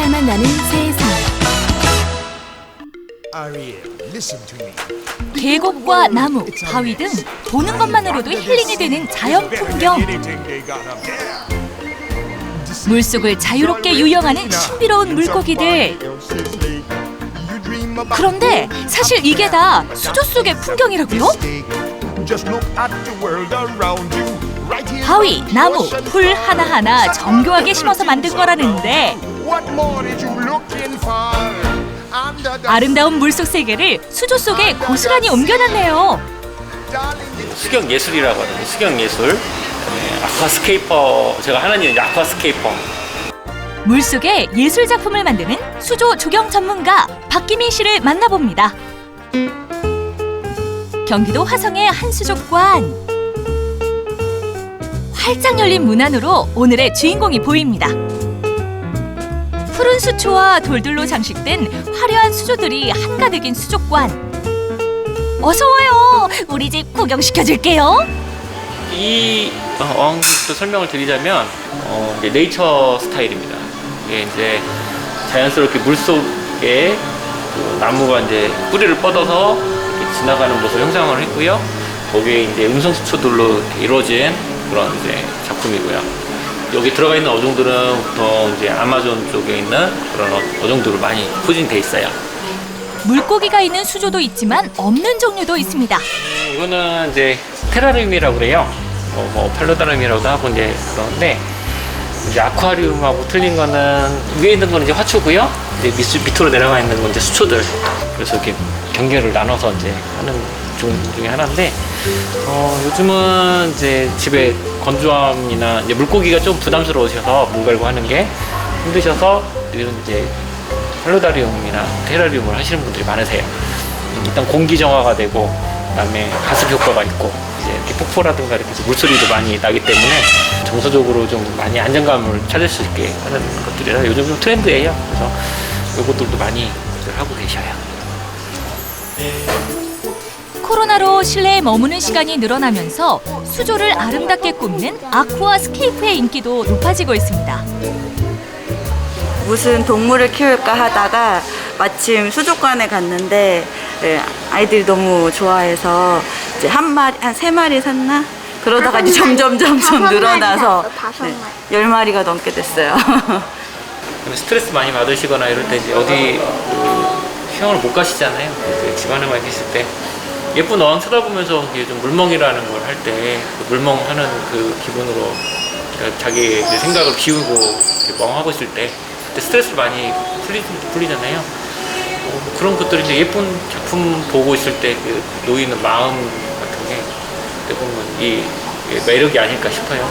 살만 나는 세상. 계곡과 나무, 바위 등 보는 것만으로도 힐링이 되는 자연 풍경. 물속을 자유롭게 유영하는 신비로운 물고기들. 그런데 사실 이게 다 수조 속의 풍경이라고요? 바위, 나무, 풀 하나하나 정교하게 심어서 만든 거라는데 아름다운 물속 세계를 수조 속에 고스란히 옮겨놨네요. 수경 예술이라고 하거든요. 수경 예술. 아쿠아스케이퍼. 제가 하는 일은 아쿠아스케이퍼. 물속에 예술 작품을 만드는 수조 조경 전문가 박기민 씨를 만나봅니다. 경기도 화성의 한 수족관. 활짝 열린 문 안으로 오늘의 주인공이 보입니다. 푸른 수초와 돌들로 장식된 화려한 수조들이 한가득인 수족관. 어서 와요. 우리 집 구경시켜줄게요. 이 어항도 설명을 드리자면 이제 네이처 스타일입니다. 이게 이제 자연스럽게 물 속에 그 나무가 이제 뿌리를 뻗어서 이렇게 지나가는 모습을 형상을 했고요. 거기에 이제 음성수초들로 이루어진 그런 이제 작품이고요. 여기 들어가 있는 어종들은 보통 이제 아마존 쪽에 있는 그런 어종들로 많이 포진돼 있어요. 물고기가 있는 수조도 있지만 없는 종류도 있습니다. 이거는 이제 테라리움이라고 그래요. 팔로다름이라고도 하고 이제 그런데 이제 아쿠아리움하고 틀린 거는 위에 있는 거는 이제 화초고요. 이제 밑으로 내려가 있는 건 이제 수초들. 그래서 이렇게 경계를 나눠서 이제 하는 종 중에 하나인데 요즘은 이제 집에 건조함이나 이제 물고기가 좀 부담스러우셔서 물 갈고 하는 게 힘드셔서 이런 이제 팔로다리움이나 테라리움을 하시는 분들이 많으세요. 일단 공기 정화가 되고 그다음에 가습 효과가 있고 이제 이렇게 폭포라든가 이렇게 물소리도 많이 나기 때문에 정서적으로 좀 많이 안정감을 찾을 수 있게 하는 것들이라 요즘 좀 트렌드예요. 그래서 이것들도 많이 하고 계셔요. 코로나로 실내에 머무는 시간이 늘어나면서 수조를 아름답게 꾸미는 아쿠아스케이프의 인기도 높아지고 있습니다. 무슨 동물을 키울까 하다가 마침 수족관에 갔는데 아이들이 너무 좋아해서 이제 한 3마리 샀나? 그러다가 이제 점점 늘어나서 10마리가 넘게 됐어요. 스트레스 많이 받으시거나 이럴 때 이제 어디 휴양을 못 가시잖아요. 집안에만 계실 때 예쁜 어항 쳐다보면서 좀 물멍이라는 걸 할 때 물멍하는 그 기분으로 자기 생각을 비우고 멍하고 있을 때 그때 스트레스를 많이 풀리잖아요. 그런 것들이 이제 예쁜 작품 보고 있을 때 놓이는 마음 같은 게 어떻게 보면 이 매력이 아닐까 싶어요.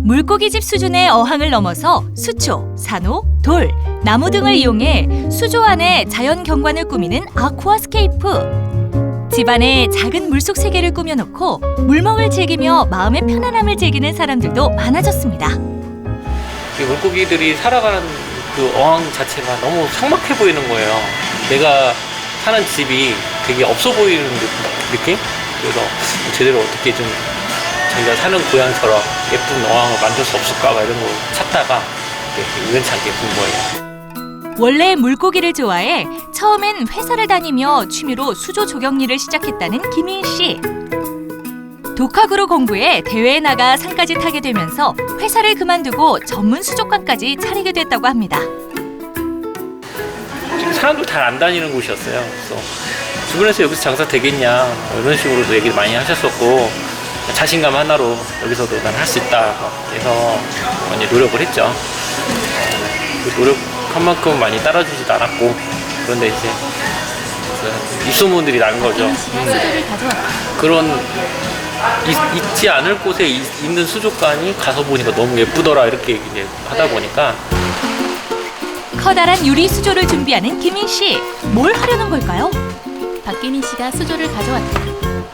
물고기집 수준의 어항을 넘어서 수초, 산호, 돌, 나무 등을 이용해 수조 안에 자연 경관을 꾸미는 아쿠아스케이프. 집안에 작은 물속 세계를 꾸며놓고 물멍을 즐기며 마음의 편안함을 즐기는 사람들도 많아졌습니다. 물고기들이 살아가는 그 어항 자체가 너무 삭막해 보이는 거예요. 내가 사는 집이 되게 없어 보이는 느낌? 그래서 제대로 어떻게 좀 자기가 사는 고향처럼 예쁜 어항을 만들 수 없을까 막 이런 거 찾다가 우연찮게 본 거예요. 원래 물고기를 좋아해 처음엔 회사를 다니며 취미로 수조 조경 일을 시작했다는 김인 씨. 독학으로 공부해 대회에 나가 상까지 타게 되면서 회사를 그만두고 전문 수족관까지 차리게 됐다고 합니다. 사람도 잘 안 다니는 곳이었어요. 그래서 주변에서 여기서 장사 되겠냐 이런 식으로도 얘기를 많이 하셨었고 자신감 하나로 여기서도 난 할 수 있다 해서 많이 노력을 했죠. 노력한 만큼 많이 따라주지도 않았고 그런데 이제 입소문들이 난 거죠. 그런 있지 않을 곳에 있는 수족관이 가서 보니까 너무 예쁘더라 이렇게 이제 하다 보니까 커다란 유리 수조를 준비하는 김인 씨. 뭘 하려는 걸까요? 박기민 씨가 수조를 가져왔다.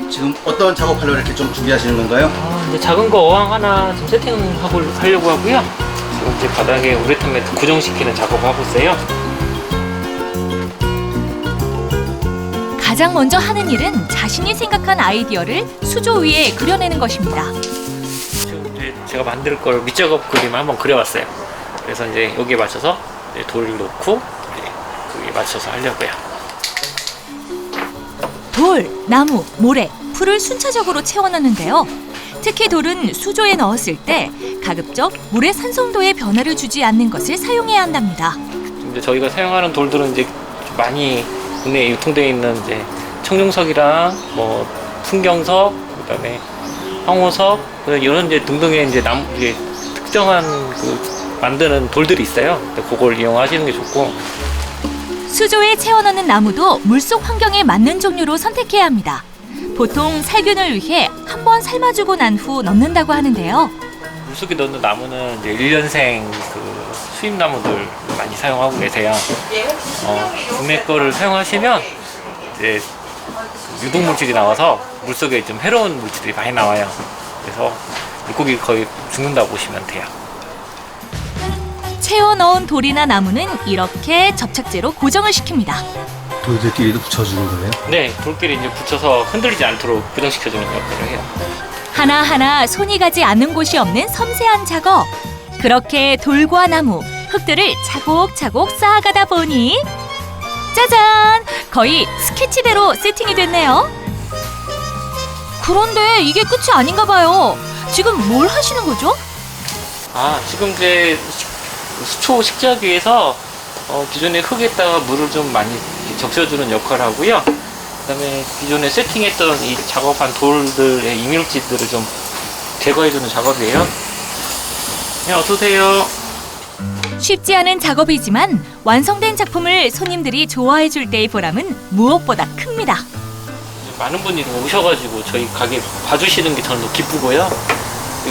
지금 어떤 작업하려고 이렇게 좀 준비하시는 건가요? 이제 작은 거 어항 하나 좀 세팅하려고 하고요. 지금 이제 바닥에 우레탄 매트 고정시키는 작업을 하고 있어요. 가장 먼저 하는 일은 자신이 생각한 아이디어를 수조 위에 그려내는 것입니다. 지금 이제 제가 만들 걸 밑작업 그림을 한번 그려봤어요. 그래서 이제 여기에 맞춰서 이제 돌을 놓고 이제 거기에 맞춰서 하려고요. 돌, 나무, 모래, 풀을 순차적으로 채워넣는데요. 특히 돌은 수조에 넣었을 때 가급적 물의 산성도에 변화를 주지 않는 것을 사용해야 한답니다. 이제 저희가 사용하는 돌들은 이제 많이 국내에 유통되어 있는 이제 청룡석이랑 뭐 풍경석, 그다음에 황호석, 이런 이제 등등의 이제 나무 이제 특정한 그 만드는 돌들이 있어요. 그걸 이용하시는 게 좋고. 수조에 채워넣는 나무도 물속 환경에 맞는 종류로 선택해야 합니다. 보통 살균을 위해 한 번 삶아주고 난 후 넣는다고 하는데요. 물속에 넣는 나무는 이제 1년생 그 수입 나무들 많이 사용하고 계세요. 국내 거를 사용하시면 이제 유독 물질이 나와서 물속에 좀 해로운 물질이 많이 나와요. 그래서 물고기 거의 죽는다고 보시면 돼요. 채워 넣은 돌이나 나무는 이렇게 접착제로 고정을 시킵니다. 돌들끼리도 붙여주는 거예요? 네, 돌끼리 이제 붙여서 흔들리지 않도록 고정시켜주는 역할을 해요. 하나하나 손이 가지 않는 곳이 없는 섬세한 작업. 그렇게 돌과 나무, 흙들을 차곡차곡 쌓아가다 보니 짜잔! 거의 스케치대로 세팅이 됐네요. 그런데 이게 끝이 아닌가 봐요. 지금 뭘 하시는 거죠? 지금 이제 수초 식재하기 위해서 기존의 흙에다가 물을 좀 많이 적셔주는 역할을 하고요. 그다음에 기존에 세팅했던 이 작업한 돌들의 이물질들을 좀 제거해주는 작업이에요. 그냥 어서 오세요. 쉽지 않은 작업이지만 완성된 작품을 손님들이 좋아해 줄 때의 보람은 무엇보다 큽니다. 많은 분들이 오셔가지고 저희 가게 봐주시는 게 저는 기쁘고요.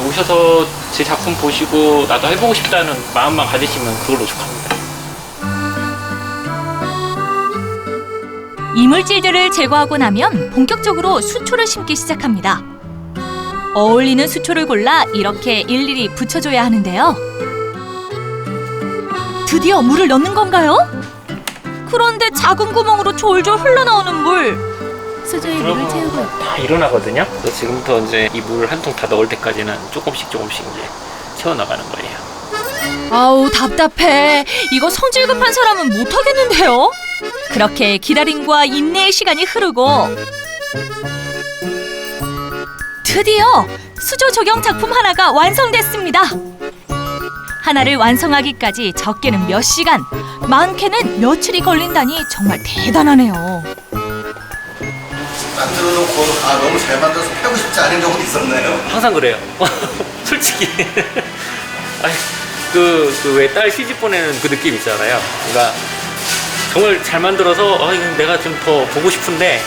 오셔서 제 작품 보시고 나도 해보고 싶다는 마음만 가지시면 그걸로 족합니다. 이물질들을 제거하고 나면 본격적으로 수초를 심기 시작합니다. 어울리는 수초를 골라 이렇게 일일이 붙여줘야 하는데요. 드디어 물을 넣는 건가요? 그런데 작은 구멍으로 졸졸 흘러나오는 물. 수조에 물을 채우고 있다. 다 일어나거든요. 그래서 지금부터 이제 이 물을 한 통 다 넣을 때까지는 조금씩 이제 채워나가는 거예요. 아우 답답해. 이거 성질 급한 사람은 못하겠는데요. 그렇게 기다림과 인내의 시간이 흐르고 드디어 수조 조경 작품 하나가 완성됐습니다. 하나를 완성하기까지 적게는 몇 시간, 많게는 며칠이 걸린다니 정말 대단하네요. 만들어 놓고 너무 잘 만들어서 팔고 싶지 않은 적은 있었나요? 항상 그래요. 솔직히. 왜 딸 시집 보내는 그 느낌 있잖아요. 그러니까 정말 잘 만들어서 이건 내가 좀 더 보고 싶은데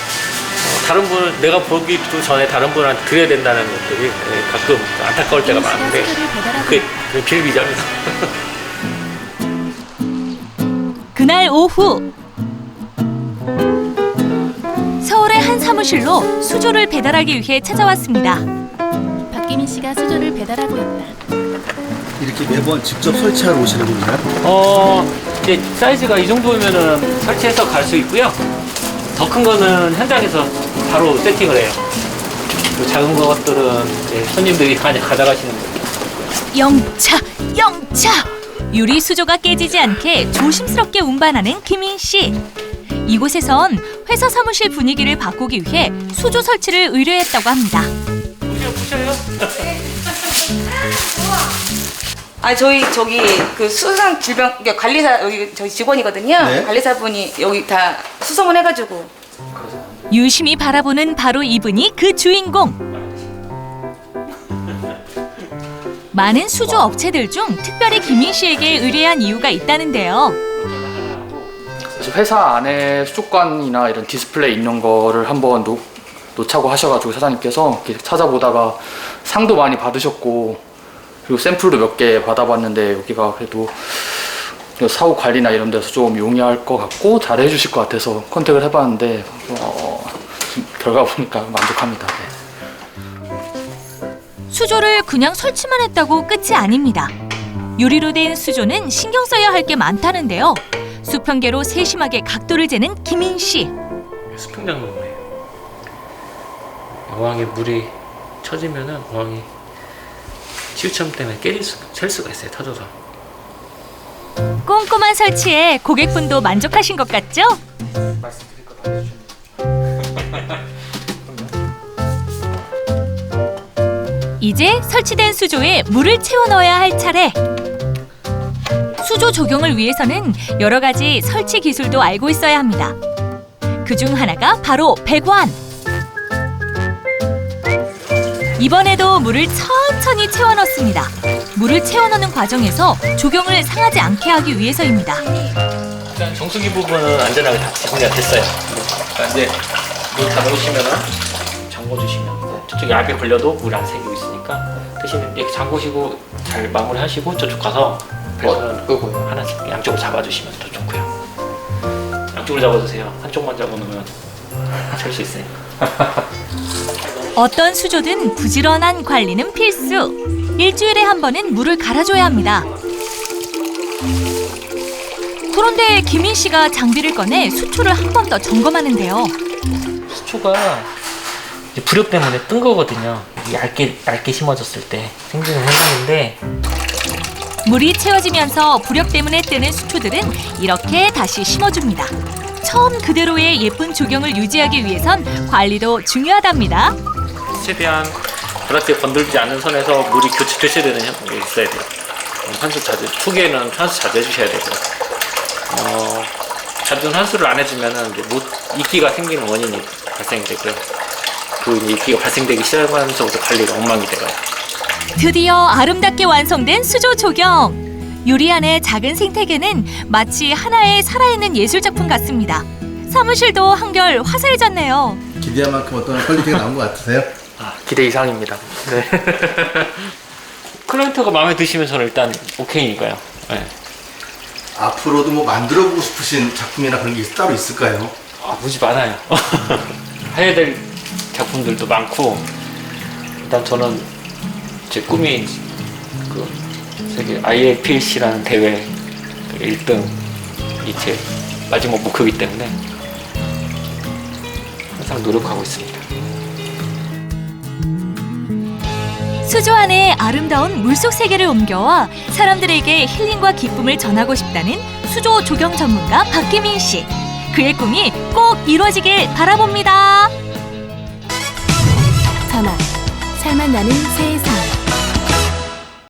다른 분 내가 보기도 전에 다른 분한테 드려야 된다는 것들이 가끔 안타까울 때가 많은데 그게 비일비재합니다. 그날 오후 서울의 한 사무실로 수조를 배달하기 위해 찾아왔습니다. 박기민 씨가 수조를 배달하고 있다. 이렇게 매번 직접 설치하러 오시는 건가요? 이제 사이즈가 이 정도면은 설치해서 갈 수 있고요. 더 큰 거는 현장에서 바로 세팅을 해요. 그 작은 것들은 이제 손님들이 가져가시는 거예요. 영차! 유리 수조가 깨지지 않게 조심스럽게 운반하는 김인 씨. 이곳에선 회사 사무실 분위기를 바꾸기 위해 수조 설치를 의뢰했다고 합니다. 보셔요. 저희 저기 그 수산 질병 관리사 여기 저희 직원이거든요. 네. 관리사분이 여기 다 수소문 해가지고. 유심히 바라보는 바로 이분이 그 주인공. 많은 수조 업체들 중 특별히 김인 씨에게 의뢰한 이유가 있다는데요. 그래서 회사 안에 수족관이나 이런 디스플레이 있는 거를 한번 놓자고 하셔가지고 사장님께서 이렇게 찾아보다가 상도 많이 받으셨고 그리고 샘플도 몇 개 받아봤는데 여기가 그래도 사후 관리나 이런 데서 좀 용이할 것 같고 잘 해주실 것 같아서 컨택을 해봤는데 결과 보니까 만족합니다. 네. 수조를 그냥 설치만 했다고 끝이 아닙니다. 유리로 된 수조는 신경 써야 할 게 많다는데요. 수평계로 세심하게 각도를 재는 김인 씨. 수평장 농어예요. 어항에 물이 쳐지면은 어항이 치우점 때문에 셀 수가 있어요. 터져서. 꼼꼼한 설치에 고객분도 만족하신 것 같죠? 말씀드릴 거 다 해주셨네요. 이제 설치된 수조에 물을 채워 넣어야 할 차례. 수조 조경을 위해서는 여러 가지 설치 기술도 알고 있어야 합니다. 그중 하나가 바로 배관. 이번에도 물을 천천히 채워 넣습니다. 물을 채워 넣는 과정에서 조경을 상하지 않게 하기 위해서입니다. 일단 정수기 부분은 안전하게 다 정리가 됐어요. 그러니까 이제 물 다 넣으시면은 잠궈주시면 저쪽에 압에 걸려도 물 안 새기고 있으니까 대신 이렇게 잠그시고 잘 마무리하시고 저쪽 가서 배선은 끄고요. 하나씩 양쪽으로 잡아주시면 더 좋고요. 양쪽으로 잡아주세요. 한쪽만 잡아놓으면 찰 수 있으니까. 어떤 수조든 부지런한 관리는 필수. 일주일에 한 번은 물을 갈아줘야 합니다. 그런데 김인 씨가 장비를 꺼내 수초를 한 번 더 점검하는데요. 수초가 이제 부력 때문에 뜬 거거든요. 얇게 심어졌을 때 생기는 현상인데 물이 채워지면서 부력 때문에 뜨는 수초들은 이렇게 다시 심어줍니다. 처음 그대로의 예쁜 조경을 유지하기 위해선 관리도 중요하답니다. 최대한 바닥에 건들지 않는 선에서 물이 교체되는 게 있어야 돼요. 환수 자주, 초기에는 환수 자주 해주셔야 되고, 자주 환수를 안 해주면은 이제 이끼가 생기는 원인이 발생이 되고요. 그 이제 이끼가 발생되기 시작하면서부터 관리가 엉망이 돼요. 드디어 아름답게 완성된 수조 조경. 유리 안의 작은 생태계는 마치 하나의 살아있는 예술작품 같습니다. 사무실도 한결 화사해졌네요. 기대한 만큼 어떤 퀄리티가 나온 것 같으세요? 기대 이상입니다. 네. 클라이언트가 마음에 드시면 저는 일단 오케이니까요. 네. 앞으로도 뭐 만들어보고 싶으신 작품이나 그런 게 따로 있을까요? 무지 많아요. 해야 될 작품들도 많고, 일단 저는 제 꿈이 그 세계 IFPC라는 대회 1등이 제 마지막 목표이기 때문에 항상 노력하고 있습니다. 수조 안에 아름다운 물속 세계를 옮겨와 사람들에게 힐링과 기쁨을 전하고 싶다는 수조 조경 전문가 박기민 씨. 그의 꿈이 꼭 이루어지길 바라봅니다. 전화. 살맛 나는 세상.